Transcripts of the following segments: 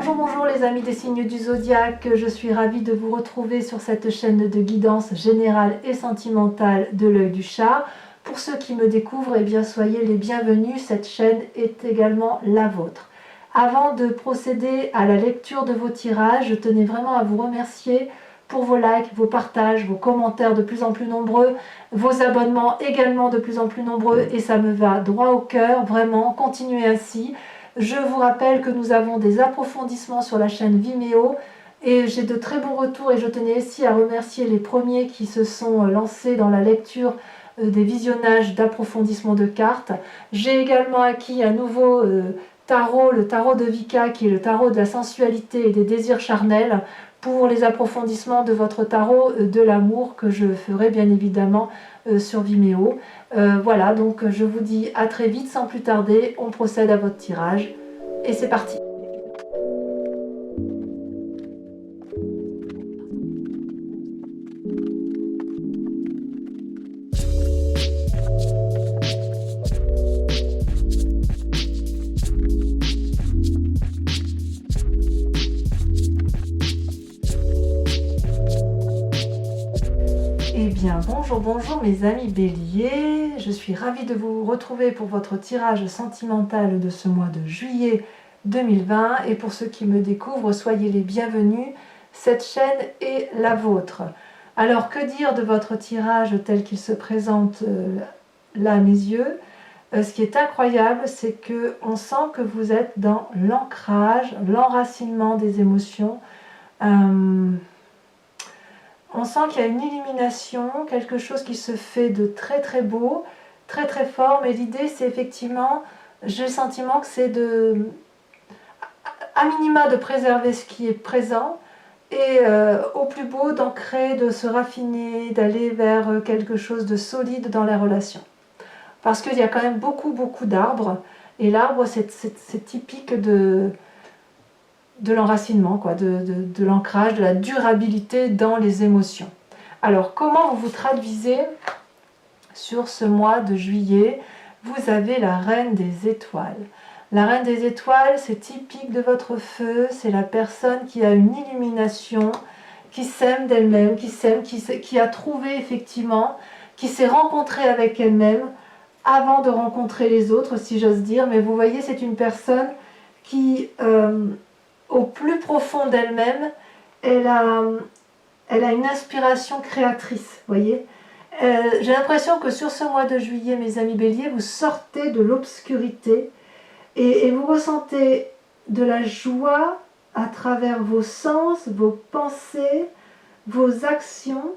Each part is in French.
Bonjour les amis des signes du zodiaque, je suis ravie de vous retrouver sur cette chaîne de guidance générale et sentimentale de l'œil du chat. Pour ceux qui me découvrent, eh bien soyez les bienvenus, cette chaîne est également la vôtre. Avant de procéder à la lecture de vos tirages, je tenais vraiment à vous remercier pour vos likes, vos partages, vos commentaires de plus en plus nombreux, vos abonnements également de plus en plus nombreux et ça me va droit au cœur, vraiment, continuez ainsi. Je vous rappelle que nous avons des approfondissements sur la chaîne Vimeo et j'ai de très bons retours et je tenais ici à remercier les premiers qui se sont lancés dans la lecture des visionnages d'approfondissement de cartes. J'ai également acquis un nouveau tarot, le tarot de Vika qui est le tarot de la sensualité et des désirs charnels pour les approfondissements de votre tarot de l'amour que je ferai bien évidemment sur Vimeo. Voilà, donc je vous dis à très vite, sans plus tarder, on procède à votre tirage et c'est parti. Eh bien, bonjour mes amis béliers, je suis ravie de vous retrouver pour votre tirage sentimental de ce mois de juillet 2020 et pour ceux qui me découvrent, soyez les bienvenus, cette chaîne est la vôtre. Alors que dire de votre tirage tel qu'il se présente là à mes yeux? Ce qui est incroyable, c'est qu'on sent que vous êtes dans l'ancrage, l'enracinement des émotions. On sent qu'il y a une illumination, quelque chose qui se fait de très très beau, très très fort, mais l'idée c'est effectivement, j'ai le sentiment que c'est à minima de préserver ce qui est présent et au plus beau d'ancrer, de se raffiner, d'aller vers quelque chose de solide dans les relations. Parce qu'il y a quand même beaucoup d'arbres et l'arbre c'est typique de l'enracinement, de l'ancrage, de la durabilité dans les émotions. Alors, comment vous vous traduisez sur ce mois de juillet? Vous avez la reine des étoiles. La reine des étoiles, c'est typique de votre feu, c'est la personne qui a une illumination, qui s'aime d'elle-même, qui a trouvé effectivement, qui s'est rencontrée avec elle-même avant de rencontrer les autres, si j'ose dire. Mais vous voyez, c'est une personne qui... au plus profond d'elle-même, elle a une inspiration créatrice, voyez. J'ai l'impression que sur ce mois de juillet, mes amis béliers, vous sortez de l'obscurité et vous ressentez de la joie à travers vos sens, vos pensées, vos actions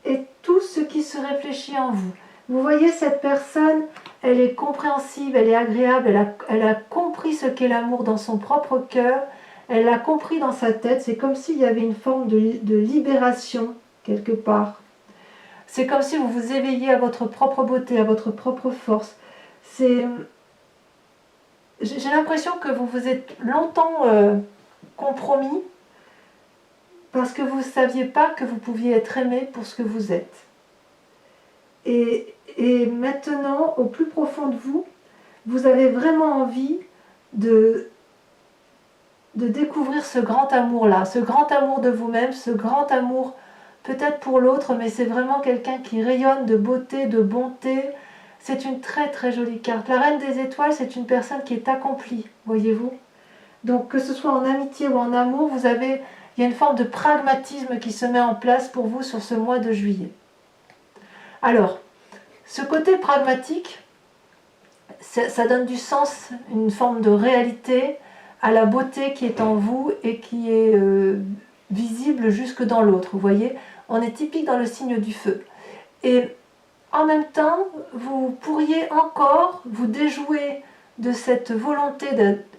et tout ce qui se réfléchit en vous. Vous voyez, cette personne, elle est compréhensive, elle est agréable, elle a compris ce qu'est l'amour dans son propre cœur. Elle l'a compris dans sa tête, c'est comme s'il y avait une forme de libération quelque part. C'est comme si vous vous éveilliez à votre propre beauté, à votre propre force. J'ai l'impression que vous vous êtes longtemps compromis parce que vous ne saviez pas que vous pouviez être aimé pour ce que vous êtes. Et maintenant, au plus profond de vous, vous avez vraiment envie de découvrir ce grand amour-là, ce grand amour de vous-même, ce grand amour peut-être pour l'autre, mais c'est vraiment quelqu'un qui rayonne de beauté, de bonté. C'est une très très jolie carte. La reine des étoiles, c'est une personne qui est accomplie, voyez-vous. Donc que ce soit en amitié ou en amour, il y a une forme de pragmatisme qui se met en place pour vous sur ce mois de juillet. Alors, ce côté pragmatique, ça donne du sens, une forme de réalité à la beauté qui est en vous et qui est visible jusque dans l'autre. Vous voyez, on est typique dans le signe du feu. Et en même temps, vous pourriez encore vous déjouer de cette volonté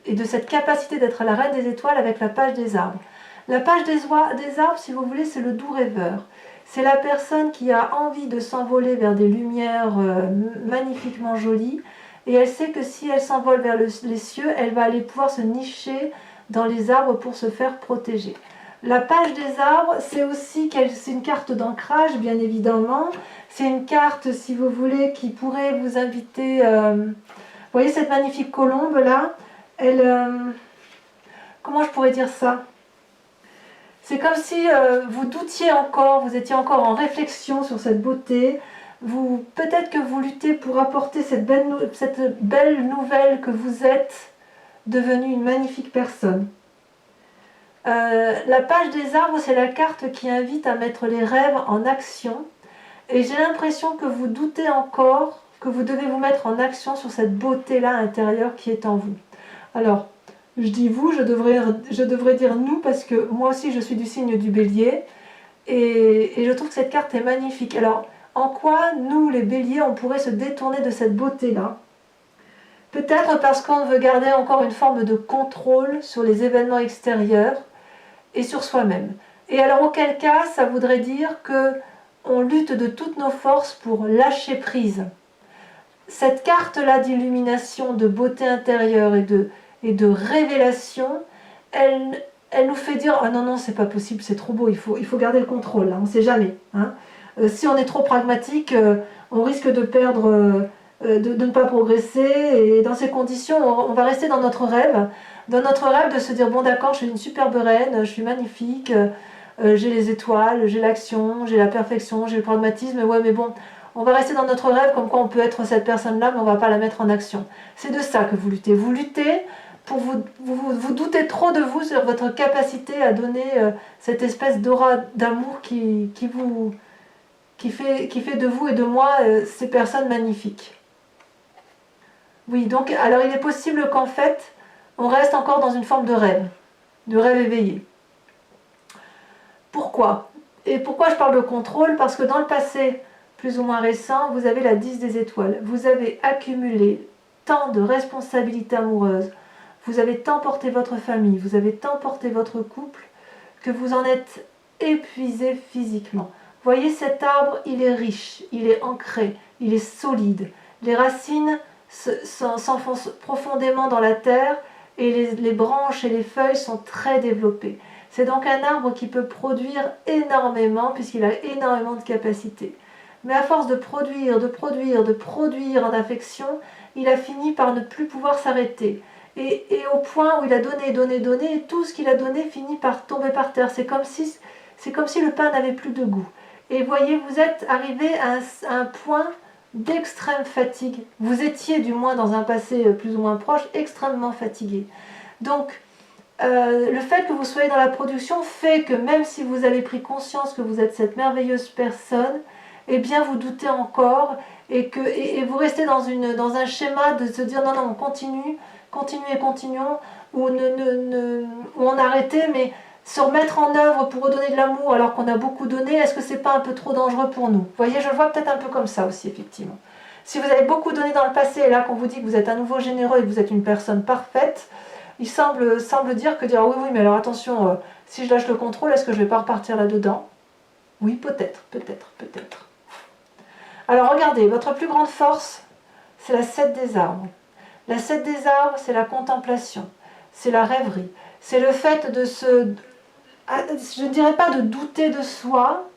et de cette capacité d'être la reine des étoiles avec la page des arbres. La page des arbres, si vous voulez, c'est le doux rêveur. C'est la personne qui a envie de s'envoler vers des lumières magnifiquement jolies. Et elle sait que si elle s'envole vers les cieux, elle va aller pouvoir se nicher dans les arbres pour se faire protéger. La page des arbres, c'est aussi c'est une carte d'ancrage, bien évidemment. C'est une carte, si vous voulez, qui pourrait vous inviter... vous voyez cette magnifique colombe là, comment je pourrais dire ça? C'est comme si vous doutiez encore, vous étiez encore en réflexion sur cette beauté. Peut-être que vous luttez pour apporter cette belle nouvelle que vous êtes devenue une magnifique personne. La page des arbres, c'est la carte qui invite à mettre les rêves en action. Et j'ai l'impression que vous doutez encore, que vous devez vous mettre en action sur cette beauté-là intérieure qui est en vous. Alors, je dis vous, je devrais dire nous, parce que moi aussi je suis du signe du Bélier. Et je trouve que cette carte est magnifique. Alors, en quoi, nous, les béliers, on pourrait se détourner de cette beauté-là? Peut-être parce qu'on veut garder encore une forme de contrôle sur les événements extérieurs et sur soi-même. Et alors, auquel cas, ça voudrait dire que on lutte de toutes nos forces pour lâcher prise. Cette carte-là d'illumination, de beauté intérieure et de révélation, elle nous fait dire « Ah non, non, c'est pas possible, c'est trop beau, il faut garder le contrôle, là, on ne sait jamais. Hein. Si on est trop pragmatique, on risque de perdre, de ne pas progresser, et dans ces conditions, on va rester dans notre rêve de se dire « Bon d'accord, je suis une superbe reine, je suis magnifique, j'ai les étoiles, j'ai l'action, j'ai la perfection, j'ai le pragmatisme, ouais mais bon, on va rester dans notre rêve comme quoi on peut être cette personne-là, mais on ne va pas la mettre en action. » C'est de ça que vous luttez. Vous luttez pour vous doutez trop de vous sur votre capacité à donner cette espèce d'aura d'amour qui fait de vous et de moi ces personnes magnifiques. Oui, donc alors il est possible qu'en fait, on reste encore dans une forme de rêve éveillé. Pourquoi? Et pourquoi je parle de contrôle? Parce que dans le passé, plus ou moins récent, vous avez la 10 des étoiles. Vous avez accumulé tant de responsabilités amoureuses, vous avez tant porté votre famille, vous avez tant porté votre couple, que vous en êtes épuisé physiquement. Voyez, cet arbre, il est riche, il est ancré, il est solide. Les racines s'enfoncent profondément dans la terre et les branches et les feuilles sont très développées. C'est donc un arbre qui peut produire énormément puisqu'il a énormément de capacités. Mais à force de produire en affection, il a fini par ne plus pouvoir s'arrêter. Et au point où il a donné, et tout ce qu'il a donné finit par tomber par terre. C'est comme si le pain n'avait plus de goût. Et voyez, vous êtes arrivé à un point d'extrême fatigue. Vous étiez, du moins dans un passé plus ou moins proche, extrêmement fatigué. Donc, le fait que vous soyez dans la production fait que même si vous avez pris conscience que vous êtes cette merveilleuse personne, eh bien vous doutez encore et vous restez dans un schéma de se dire non, non, on continuons, ou on a arrêté, mais se remettre en œuvre pour redonner de l'amour alors qu'on a beaucoup donné, est-ce que c'est pas un peu trop dangereux pour nous? Vous voyez, je le vois peut-être un peu comme ça aussi, effectivement. Si vous avez beaucoup donné dans le passé, et là qu'on vous dit que vous êtes à nouveau généreux et que vous êtes une personne parfaite, il semble dire ah oui, mais alors attention, si je lâche le contrôle, est-ce que je ne vais pas repartir là-dedans? Oui, peut-être. Alors regardez, votre plus grande force, c'est la 7 des arbres. La 7 des arbres, c'est la contemplation, c'est la rêverie, c'est le fait de je ne dirais pas de douter de soi,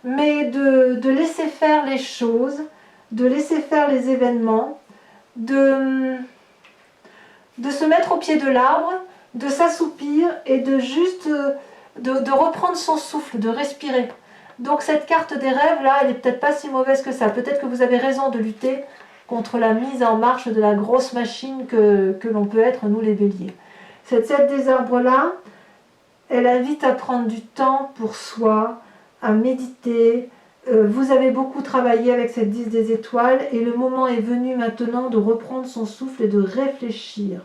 mais de laisser faire les choses, de laisser faire les événements, de se mettre au pied de l'arbre, de s'assoupir et de reprendre son souffle, de respirer. Donc cette carte des rêves, là, elle n'est peut-être pas si mauvaise que ça. Peut-être que vous avez raison de lutter contre la mise en marche de la grosse machine que l'on peut être, nous les béliers. Cette 7 des arbres-là, elle invite à prendre du temps pour soi, à méditer. Vous avez beaucoup travaillé avec cette 10 des étoiles et le moment est venu maintenant de reprendre son souffle et de réfléchir.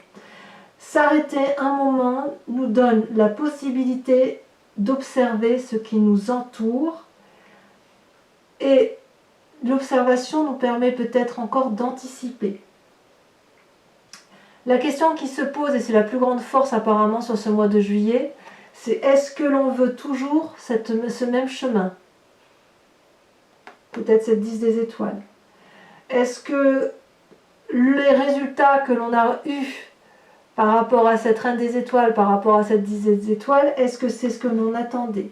S'arrêter un moment nous donne la possibilité d'observer ce qui nous entoure et l'observation nous permet peut-être encore d'anticiper. La question qui se pose, et c'est la plus grande force apparemment sur ce mois de juillet, c'est est-ce que l'on veut toujours ce même chemin? Peut-être cette 10 des étoiles. Est-ce que les résultats que l'on a eus par rapport à cette reine des étoiles, par rapport à cette 10 des étoiles, est-ce que c'est ce que l'on attendait?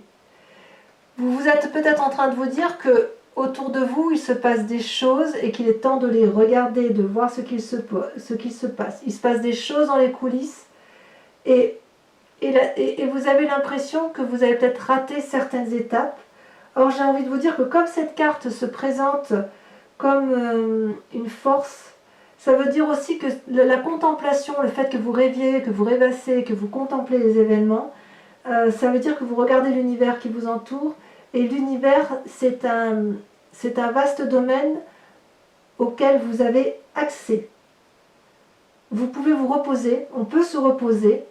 Vous êtes peut-être en train de vous dire que autour de vous, il se passe des choses et qu'il est temps de les regarder, de voir ce qu'il se passe. Il se passe des choses dans les coulisses et et vous avez l'impression que vous avez peut-être raté certaines étapes. Or, j'ai envie de vous dire que comme cette carte se présente comme une force, ça veut dire aussi que la contemplation, le fait que vous rêviez, que vous rêvassez, que vous contemplez les événements, ça veut dire que vous regardez l'univers qui vous entoure, et l'univers, c'est un vaste domaine auquel vous avez accès. Vous pouvez vous reposer, on peut se reposer,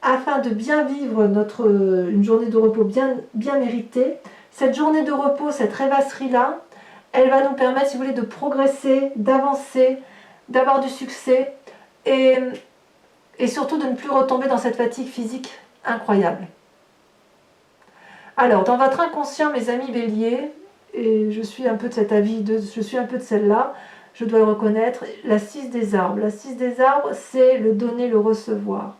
afin de bien vivre une journée de repos bien méritée. Cette journée de repos, cette rêvasserie-là, elle va nous permettre, si vous voulez, de progresser, d'avancer, d'avoir du succès et surtout de ne plus retomber dans cette fatigue physique incroyable. Alors, dans votre inconscient, mes amis béliers, et je suis un peu de cet avis, je suis un peu de celle-là, je dois le reconnaître, la 6 des arbres. La 6 des arbres, c'est le donner, le recevoir.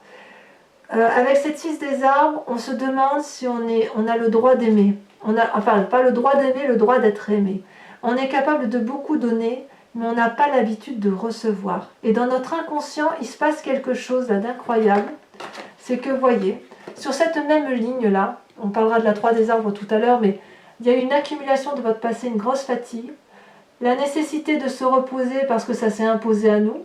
Avec cette 6 des arbres, on se demande si on a le droit d'aimer. Enfin, pas le droit d'aimer, le droit d'être aimé. On est capable de beaucoup donner, mais on n'a pas l'habitude de recevoir. Et dans notre inconscient, il se passe quelque chose là d'incroyable. C'est que, voyez, sur cette même ligne-là, on parlera de la 3 des arbres tout à l'heure, mais il y a une accumulation de votre passé, une grosse fatigue, la nécessité de se reposer parce que ça s'est imposé à nous.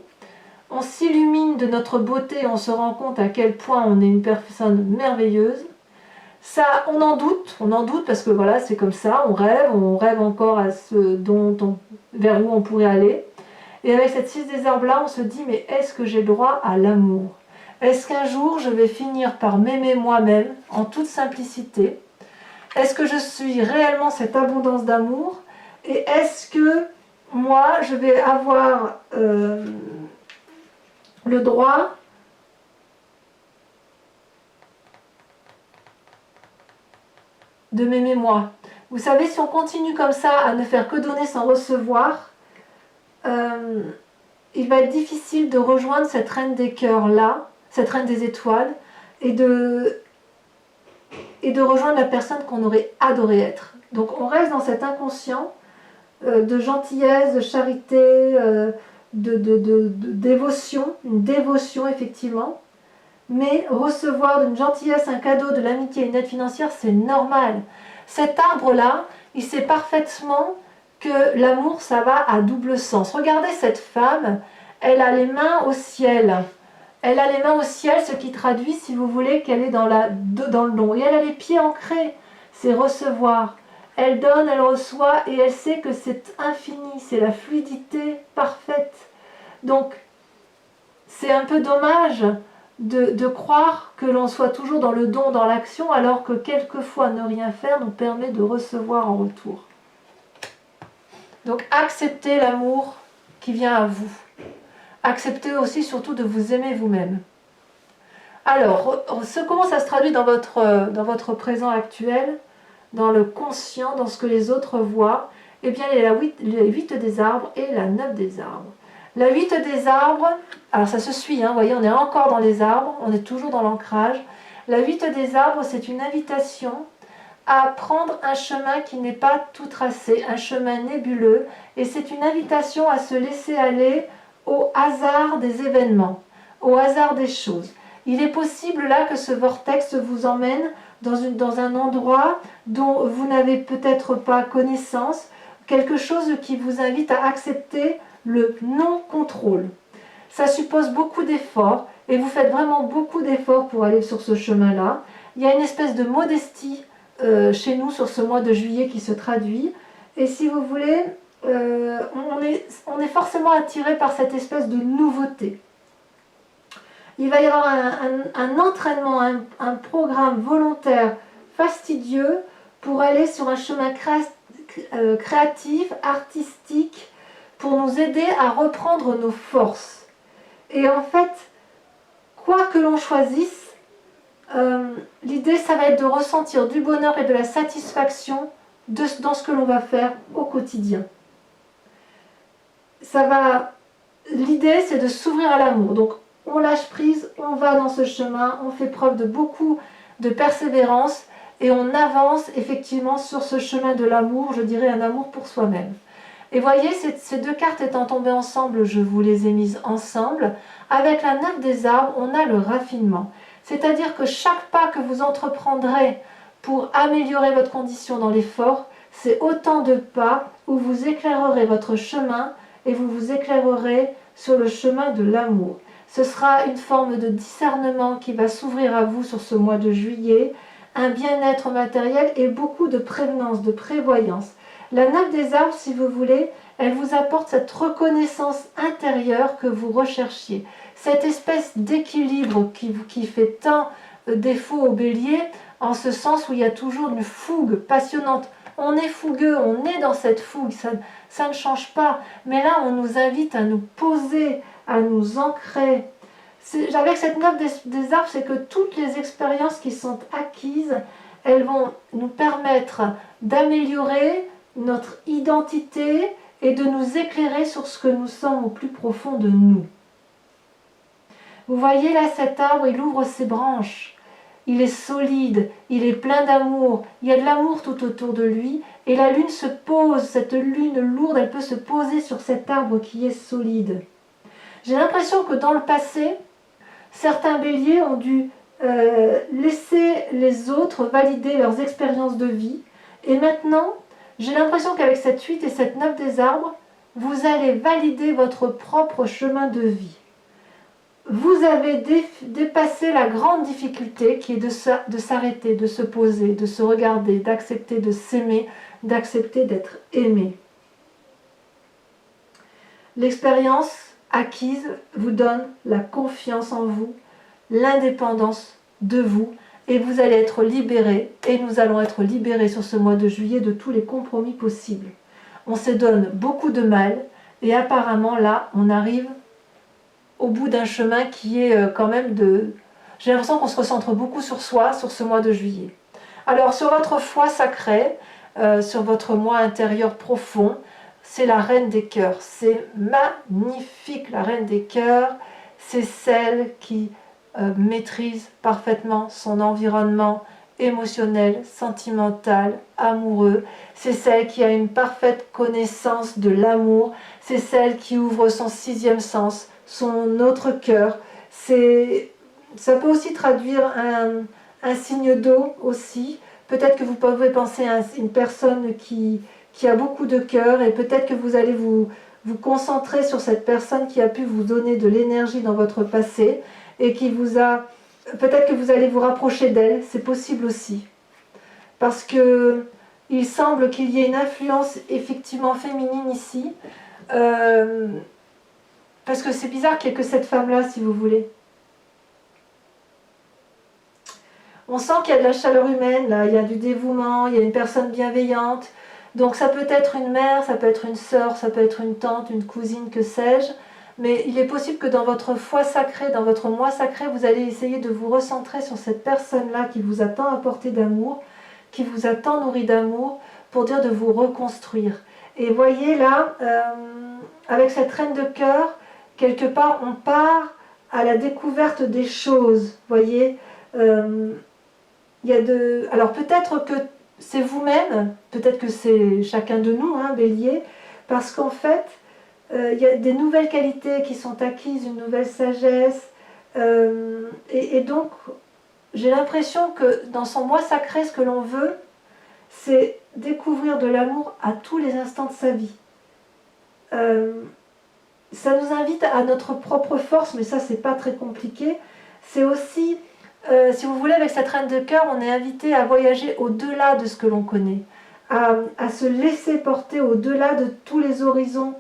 On s'illumine de notre beauté, on se rend compte à quel point on est une personne merveilleuse. Ça, on en doute parce que voilà, c'est comme ça, on rêve encore à ce vers où on pourrait aller. Et avec cette 6 des arbres-là, on se dit, mais est-ce que j'ai droit à l'amour? Est-ce qu'un jour, je vais finir par m'aimer moi-même, en toute simplicité? Est-ce que je suis réellement cette abondance d'amour? Et est-ce que moi, je vais avoir le droit de m'aimer moi? Vous savez, si on continue comme ça à ne faire que donner sans recevoir, il va être difficile de rejoindre cette reine des cœurs là, cette reine des étoiles, et de rejoindre la personne qu'on aurait adoré être. Donc on reste dans cet inconscient de gentillesse, de charité, de dévotion, une dévotion effectivement, mais recevoir d'une gentillesse un cadeau, de l'amitié, une aide financière, c'est normal. Cet arbre-là, il sait parfaitement que l'amour, ça va à double sens. Regardez cette femme, elle a les mains au ciel. Elle a les mains au ciel, ce qui traduit, si vous voulez, qu'elle est dans le don. Et elle a les pieds ancrés, c'est recevoir. Elle donne, elle reçoit, et elle sait que c'est infini, c'est la fluidité parfaite. Donc, c'est un peu dommage de croire que l'on soit toujours dans le don, dans l'action, alors que quelquefois ne rien faire nous permet de recevoir en retour. Donc acceptez l'amour qui vient à vous. Acceptez aussi surtout de vous aimer vous-même. Alors, comment ça se traduit dans votre présent actuel, dans le conscient, dans ce que les autres voient? Eh bien, il y a la 8 des arbres et la 9 des arbres. La 8 des arbres, alors ça se suit, vous voyez, on est encore dans les arbres, on est toujours dans l'ancrage. La 8 des arbres, c'est une invitation à prendre un chemin qui n'est pas tout tracé, un chemin nébuleux, et c'est une invitation à se laisser aller au hasard des événements, au hasard des choses. Il est possible là que ce vortex vous emmène dans un endroit dont vous n'avez peut-être pas connaissance, quelque chose qui vous invite à accepter le non-contrôle. Ça suppose beaucoup d'efforts et vous faites vraiment beaucoup d'efforts pour aller sur ce chemin-là. Il y a une espèce de modestie chez nous sur ce mois de juillet qui se traduit. Et si vous voulez, on est forcément attiré par cette espèce de nouveauté. Il va y avoir un entraînement, un programme volontaire fastidieux pour aller sur un chemin créatif, artistique, pour nous aider à reprendre nos forces. Et en fait, quoi que l'on choisisse, l'idée, ça va être de ressentir du bonheur et de la satisfaction dans ce que l'on va faire au quotidien. L'idée, c'est de s'ouvrir à l'amour. Donc, on lâche prise, on va dans ce chemin, on fait preuve de beaucoup de persévérance et on avance effectivement sur ce chemin de l'amour, je dirais un amour pour soi-même. Et voyez, ces deux cartes étant tombées ensemble, je vous les ai mises ensemble. Avec la 9 des arbres, on a le raffinement. C'est-à-dire que chaque pas que vous entreprendrez pour améliorer votre condition dans l'effort, c'est autant de pas où vous éclairerez votre chemin et vous vous éclairerez sur le chemin de l'amour. Ce sera une forme de discernement qui va s'ouvrir à vous sur ce mois de juillet, un bien-être matériel et beaucoup de prévenance, de prévoyance. La 9 des arbres, si vous voulez, elle vous apporte cette reconnaissance intérieure que vous recherchiez. Cette espèce d'équilibre qui fait tant défaut au bélier, en ce sens où il y a toujours une fougue passionnante. On est fougueux, on est dans cette fougue, ça ne change pas. Mais là, on nous invite à nous poser, à nous ancrer. Avec cette 9 des arbres, c'est que toutes les expériences qui sont acquises, elles vont nous permettre d'améliorer notre identité et de nous éclairer sur ce que nous sommes au plus profond de nous. Vous voyez là cet arbre, il ouvre ses branches. Il est solide, il est plein d'amour, il y a de l'amour tout autour de lui, et la lune se pose, cette lune lourde, elle peut se poser sur cet arbre qui est solide. J'ai l'impression que dans le passé, certains béliers ont dû laisser les autres valider leurs expériences de vie, et maintenant, j'ai l'impression qu'avec cette 8 et cette 9 des arbres, vous allez valider votre propre chemin de vie. Vous avez dépassé la grande difficulté qui est de s'arrêter, de se poser, de se regarder, d'accepter de s'aimer, d'accepter d'être aimé. L'expérience acquise vous donne la confiance en vous, l'indépendance de vous, et vous allez être libérés, et nous allons être libérés sur ce mois de juillet de tous les compromis possibles. On se donne beaucoup de mal, et apparemment là, on arrive au bout d'un chemin qui est quand même de... J'ai l'impression qu'on se recentre beaucoup sur soi, sur ce mois de juillet. Alors, sur votre foi sacrée, sur votre moi intérieur profond, c'est la reine des cœurs. C'est magnifique, la reine des cœurs. C'est celle qui maîtrise parfaitement son environnement émotionnel, sentimental, amoureux. C'est celle qui a une parfaite connaissance de l'amour. C'est celle qui ouvre son 6e sens, son autre cœur. Ça peut aussi traduire un signe d'eau aussi. Peut-être que vous pouvez penser à une personne qui a beaucoup de cœur, et peut-être que vous allez vous concentrer sur cette personne qui a pu vous donner de l'énergie dans votre passé et qui vous a... Peut-être que vous allez vous rapprocher d'elle, c'est possible aussi. Parce que il semble qu'il y ait une influence effectivement féminine ici. Parce que c'est bizarre qu'il n'y ait que cette femme-là, si vous voulez. On sent qu'il y a de la chaleur humaine, là, il y a du dévouement, il y a une personne bienveillante. Donc ça peut être une mère, ça peut être une sœur, ça peut être une tante, une cousine, que sais-je. Mais il est possible que dans votre foi sacrée, dans votre moi sacré, vous allez essayer de vous recentrer sur cette personne-là qui vous a tant apporté d'amour, qui vous a tant nourri d'amour, pour dire de vous reconstruire. Et voyez là, avec cette reine de cœur, quelque part, on part à la découverte des choses. Voyez, alors peut-être que c'est vous-même, peut-être que c'est chacun de nous, hein, Bélier, parce qu'en fait, il y a des nouvelles qualités qui sont acquises, une nouvelle sagesse, et donc j'ai l'impression que dans son moi sacré, ce que l'on veut, c'est découvrir de l'amour à tous les instants de sa vie. Ça nous invite à notre propre force, mais ça c'est pas très compliqué. C'est aussi, si vous voulez, avec cette reine de cœur, on est invité à voyager au-delà de ce que l'on connaît, à se laisser porter au-delà de tous les horizons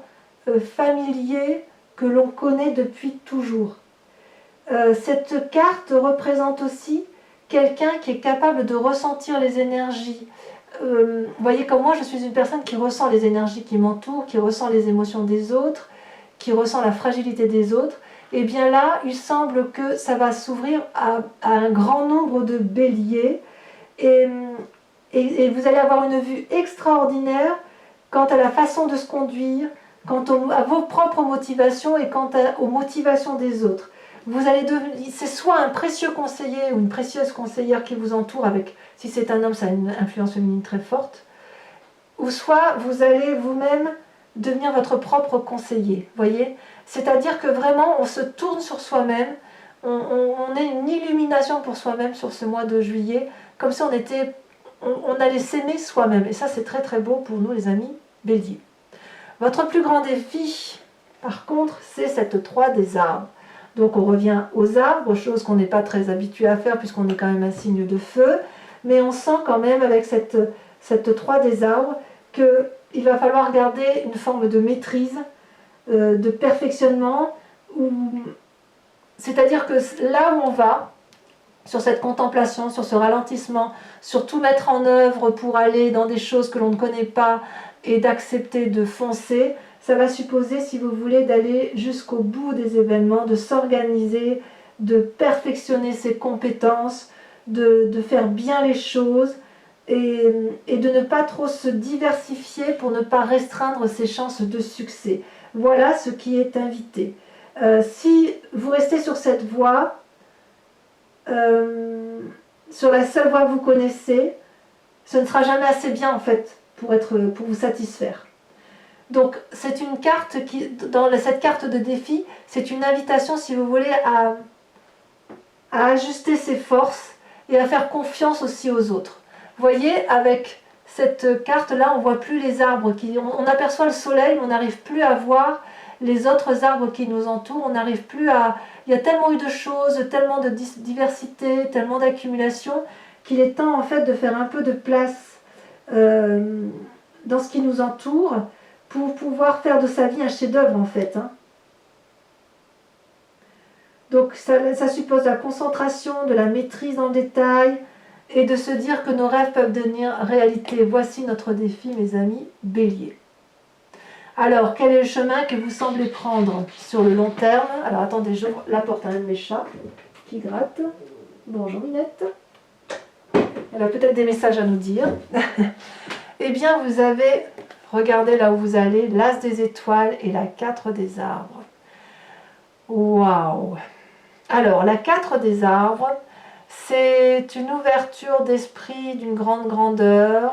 familiers que l'on connaît depuis toujours. Cette carte représente aussi quelqu'un qui est capable de ressentir les énergies. Vous voyez, comme moi, je suis une personne qui ressent les énergies qui m'entourent, qui ressent les émotions des autres, qui ressent la fragilité des autres. Et bien là, il semble que ça va s'ouvrir à un grand nombre de béliers, et vous allez avoir une vue extraordinaire quant à la façon de se conduire, quant à vos propres motivations et quant aux motivations des autres. Vous allez devenir, c'est soit un précieux conseiller ou une précieuse conseillère qui vous entoure, avec, si c'est un homme, ça a une influence féminine très forte, ou soit vous allez vous-même devenir votre propre conseiller, voyez. C'est-à-dire que vraiment, on se tourne sur soi-même, on ait une illumination pour soi-même sur ce mois de juillet, comme si on allait s'aimer soi-même. Et ça, c'est très très beau pour nous, les amis Bélier. Votre plus grand défi, par contre, c'est cette 3 des arbres. Donc on revient aux arbres, chose qu'on n'est pas très habitué à faire puisqu'on est quand même un signe de feu, mais on sent quand même avec cette 3 des arbres qu'il va falloir garder une forme de maîtrise, de perfectionnement, c'est-à-dire que là où on va, sur cette contemplation, sur ce ralentissement, sur tout mettre en œuvre pour aller dans des choses que l'on ne connaît pas et d'accepter de foncer, ça va supposer, si vous voulez, d'aller jusqu'au bout des événements, de s'organiser, de perfectionner ses compétences, de faire bien les choses et de ne pas trop se diversifier pour ne pas restreindre ses chances de succès. Voilà ce qui est invité. Si vous restez sur cette voie, sur la seule voie que vous connaissez, ce ne sera jamais assez bien en fait pour vous satisfaire. Donc c'est une carte qui, dans cette carte de défi, c'est une invitation, si vous voulez, à ajuster ses forces et à faire confiance aussi aux autres. Vous voyez, avec cette carte-là, on ne voit plus les arbres, on aperçoit le soleil, mais on n'arrive plus à voir les autres arbres qui nous entourent, on n'arrive plus à... Il y a tellement eu de choses, tellement de diversité, tellement d'accumulation, qu'il est temps en fait de faire un peu de place dans ce qui nous entoure, pour pouvoir faire de sa vie un chef-d'œuvre en fait. Donc ça suppose la concentration, de la maîtrise dans le détail et de se dire que nos rêves peuvent devenir réalité. Voici notre défi, mes amis Bélier. Alors, quel est le chemin que vous semblez prendre sur le long terme? Alors attendez, j'ouvre la porte à un de mes chats qui gratte. Bonjour Minette. Elle a peut-être des messages à nous dire. Eh bien, vous avez... Regardez là où vous allez, l'as des étoiles et la 4 des arbres. Waouh! Alors, la 4 des arbres, c'est une ouverture d'esprit d'une grande grandeur.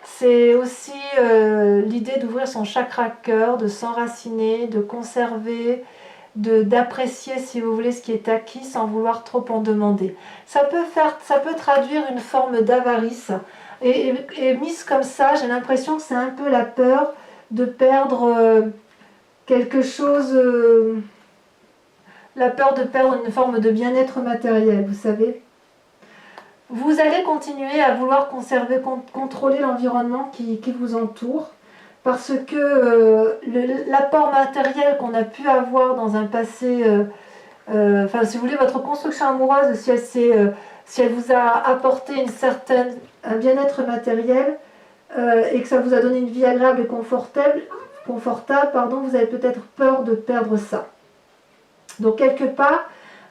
C'est aussi l'idée d'ouvrir son chakra cœur, de s'enraciner, de conserver, d'apprécier, si vous voulez, ce qui est acquis sans vouloir trop en demander. Ça peut traduire une forme d'avarice. Et mise comme ça, j'ai l'impression que c'est un peu la peur de perdre quelque chose, la peur de perdre une forme de bien-être matériel, vous savez. Vous allez continuer à vouloir contrôler l'environnement qui vous entoure, parce que l'apport matériel qu'on a pu avoir dans un passé, enfin si vous voulez, votre construction amoureuse, si elle vous a apporté un bien-être matériel et que ça vous a donné une vie agréable et confortable, vous avez peut-être peur de perdre ça. Donc quelque part,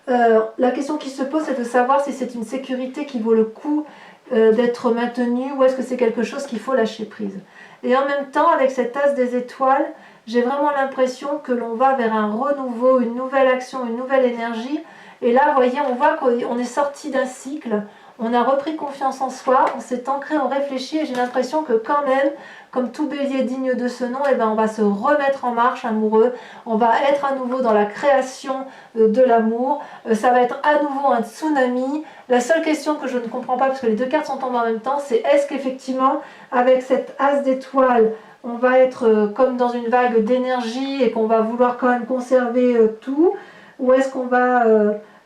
la question qui se pose, c'est de savoir si c'est une sécurité qui vaut le coup d'être maintenue ou est-ce que c'est quelque chose qu'il faut lâcher prise. Et en même temps, avec cet as des étoiles, j'ai vraiment l'impression que l'on va vers un renouveau, une nouvelle action, une nouvelle énergie. Et là, vous voyez, on voit qu'on est sorti d'un cycle, on a repris confiance en soi, on s'est ancré, on réfléchit, et j'ai l'impression que quand même, comme tout bélier digne de ce nom, on va se remettre en marche amoureux, on va être à nouveau dans la création de l'amour, ça va être à nouveau un tsunami. La seule question que je ne comprends pas, parce que les deux cartes sont tombées en même temps, c'est est-ce qu'effectivement, avec cette as d'étoiles, on va être comme dans une vague d'énergie et qu'on va vouloir quand même conserver tout, ou est-ce qu'on va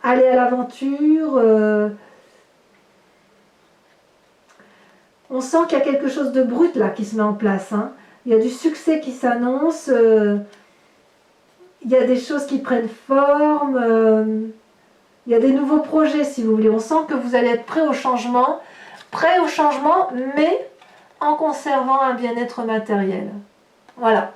aller à l'aventure On sent qu'il y a quelque chose de brut là qui se met en place. Il y a du succès qui s'annonce, il y a des choses qui prennent forme, il y a des nouveaux projets si vous voulez. On sent que vous allez être prêt au changement, mais en conservant un bien-être matériel. Voilà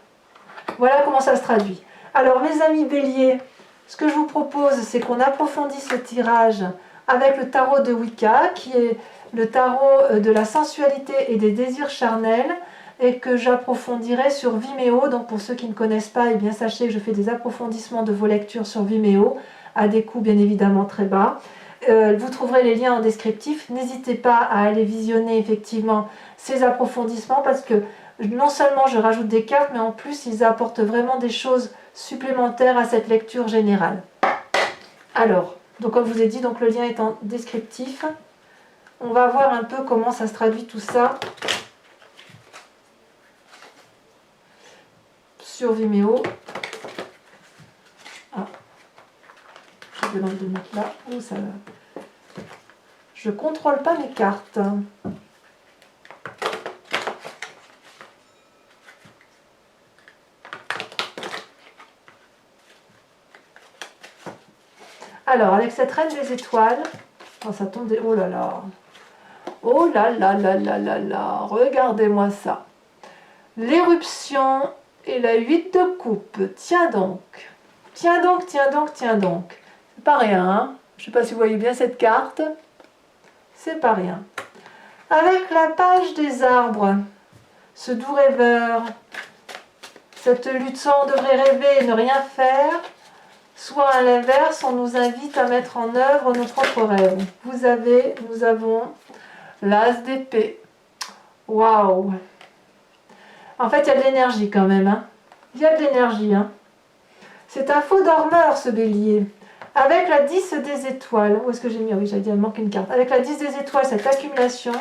comment ça se traduit. Alors mes amis Bélier, ce que je vous propose, c'est qu'on approfondisse le tirage avec le tarot de Wicca, qui est le tarot de la sensualité et des désirs charnels, et que j'approfondirai sur Vimeo. Donc pour ceux qui ne connaissent pas, eh bien sachez que je fais des approfondissements de vos lectures sur Vimeo, à des coûts bien évidemment très bas. Vous trouverez les liens en descriptif. N'hésitez pas à aller visionner effectivement ces approfondissements, parce que non seulement je rajoute des cartes, mais en plus ils apportent vraiment des choses supplémentaires à cette lecture générale. Alors, donc comme je vous ai dit, donc le lien est en descriptif. On va voir un peu comment ça se traduit tout ça sur Vimeo. Ah, j'ai envie de le mettre là. Oh, ça... Je contrôle pas mes cartes. Alors, avec cette reine des étoiles, oh, ça tombe des... Oh là là. Oh là là là là là là. Regardez-moi ça. L'éruption et la 8 de coupe. Tiens donc. Tiens donc, tiens donc, tiens donc. C'est pas rien, hein. Je sais pas si vous voyez bien cette carte. C'est pas rien. Avec la page des arbres, ce doux rêveur, cette lutte soit on devrait rêver et ne rien faire, soit à l'inverse, on nous invite à mettre en œuvre nos propres rêves. Nous avons l'as d'épée. Waouh! En fait, il y a de l'énergie quand même. Hein. Il y a de l'énergie. Hein. C'est un faux dormeur, ce bélier. Avec la 10 des étoiles. Où est-ce que j'ai mis? Ah oui, j'avais dit, il manque une carte. Avec la 10 des étoiles, cette accumulation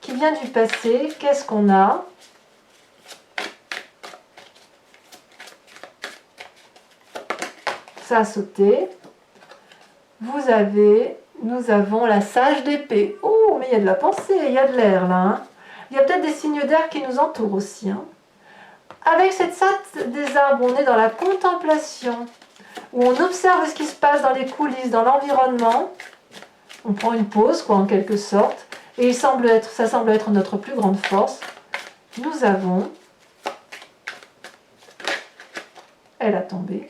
qui vient du passé, qu'est-ce qu'on a? Ça a sauté. Nous avons la sage d'épée. Oh, mais il y a de la pensée, il y a de l'air là. Hein. Il y a peut-être des signes d'air qui nous entourent aussi. Hein. Avec cette salle des arbres, on est dans la contemplation, où on observe ce qui se passe dans les coulisses, dans l'environnement. On prend une pause, quoi, en quelque sorte. Et ça semble être notre plus grande force. Nous avons... Elle a tombé.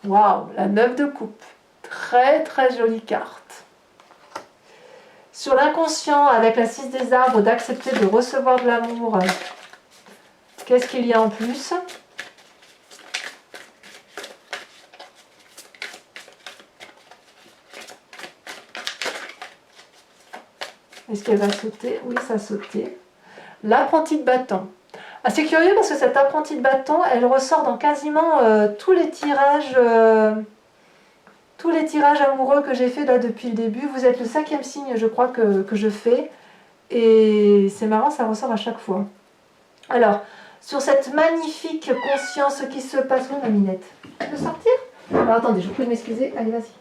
Waouh, la 9 de coupe. Très très jolie carte. Sur l'inconscient, avec la 6 des arbres, d'accepter de recevoir de l'amour. Qu'est-ce qu'il y a en plus? Est-ce qu'elle va sauter? Oui, ça a sauté. L'apprenti de bâton. Ah, c'est curieux parce que cette apprentie de bâton, elle ressort dans quasiment tous les tirages amoureux que j'ai fait là depuis le début. Vous êtes le 5e signe, je crois, que je fais. Et c'est marrant, ça ressort à chaque fois. Alors, sur cette magnifique conscience qui se passe... Où ma minette? Je peux sortir? Alors attendez, je vous prie de m'excuser. Allez, vas-y.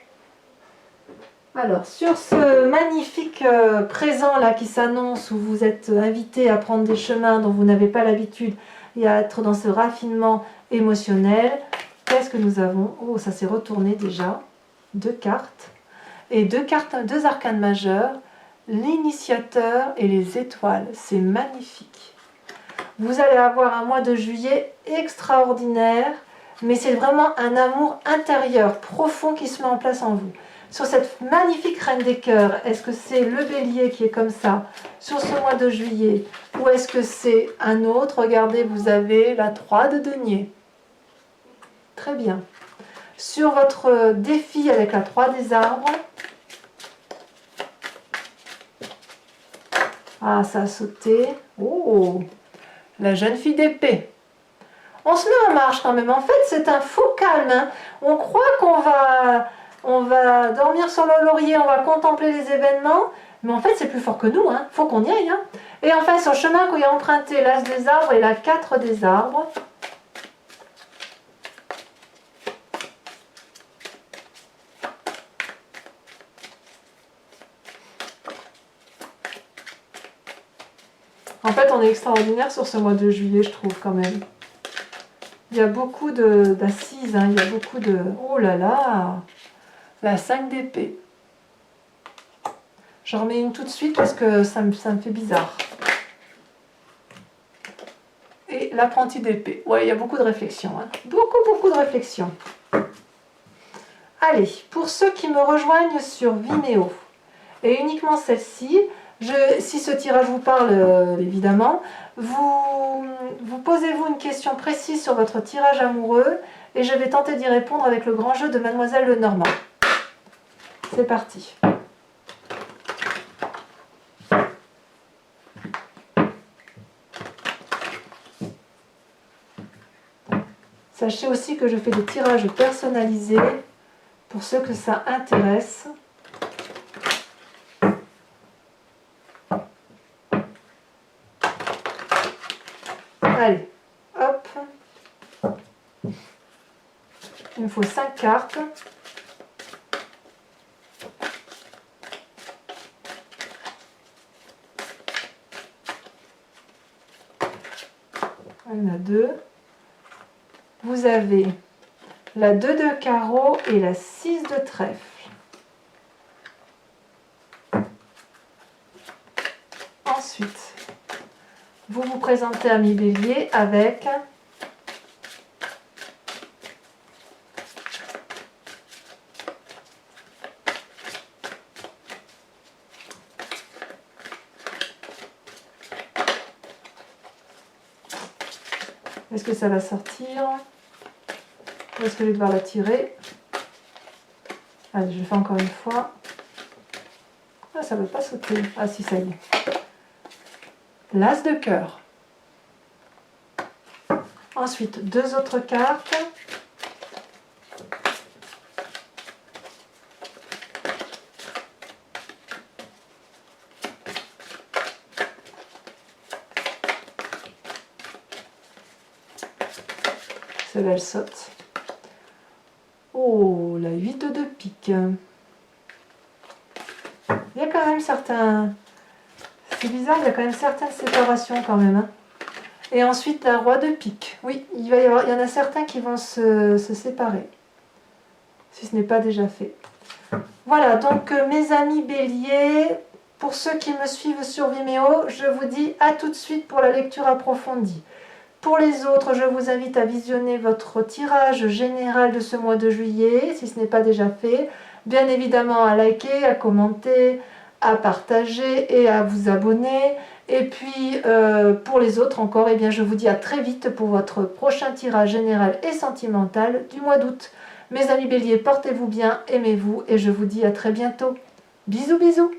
Alors, sur ce magnifique présent là qui s'annonce, où vous êtes invité à prendre des chemins dont vous n'avez pas l'habitude et à être dans ce raffinement émotionnel, qu'est-ce que nous avons? Oh, ça s'est retourné déjà. 2 cartes. Et 2 arcanes majeurs, l'initiateur et les étoiles. C'est magnifique. Vous allez avoir un mois de juillet extraordinaire, mais c'est vraiment un amour intérieur, profond qui se met en place en vous. Sur cette magnifique reine des cœurs, est-ce que c'est le bélier qui est comme ça sur ce mois de juillet, ou est-ce que c'est un autre? Regardez, vous avez la 3 de denier. Très bien. Sur votre défi avec la 3 des arbres, ah, ça a sauté. Oh, la jeune fille d'épée. On se met en marche quand même. En fait, c'est un faux calme. Hein. On croit on va dormir sur le laurier, on va contempler les événements, mais en fait, c'est plus fort que nous. Hein. Faut qu'on y aille. Hein. Et enfin, sur le chemin qu'il y a emprunté l'as des arbres et la 4 des arbres. En fait, on est extraordinaire sur ce mois de juillet, je trouve, quand même. Il y a beaucoup d'assises, hein, il y a beaucoup de... Oh là là! La 5 d'épée. J'en remets une tout de suite parce que ça me fait bizarre. Et l'apprenti d'épée. Ouais, il y a beaucoup de réflexion. Hein. Beaucoup de réflexion. Allez, pour ceux qui me rejoignent sur Vimeo, et uniquement celle-ci, si ce tirage vous parle, évidemment, vous posez-vous une question précise sur votre tirage amoureux et je vais tenter d'y répondre avec le grand jeu de Mademoiselle Lenormand. C'est parti. Sachez aussi que je fais des tirages personnalisés pour ceux que ça intéresse. Allez, hop. Il me faut 5 cartes. Il y en a 2. Vous avez la 2 de carreau et la 6 de trèfle. Ensuite, vous vous présentez à mi-bélier avec est-ce que ça va sortir? Ou est-ce que je vais devoir la tirer? Allez, je le fais encore une fois. Ah, ça ne veut pas sauter. Ah si, ça y est. L'as de cœur. Ensuite, 2 autres cartes. Celle-là, elle saute. Oh, la 8 de pique. Il y a quand même certains... C'est bizarre, il y a quand même certaines séparations quand même. Hein. Et ensuite, la roi de pique. Oui, il y en a certains qui vont se séparer. Si ce n'est pas déjà fait. Voilà, donc mes amis béliers, pour ceux qui me suivent sur Vimeo, je vous dis à tout de suite pour la lecture approfondie. Pour les autres, je vous invite à visionner votre tirage général de ce mois de juillet, si ce n'est pas déjà fait. Bien évidemment, à liker, à commenter, à partager et à vous abonner. Et puis, pour les autres encore, eh bien, je vous dis à très vite pour votre prochain tirage général et sentimental du mois d'août. Mes amis béliers, portez-vous bien, aimez-vous et je vous dis à très bientôt. Bisous, bisous!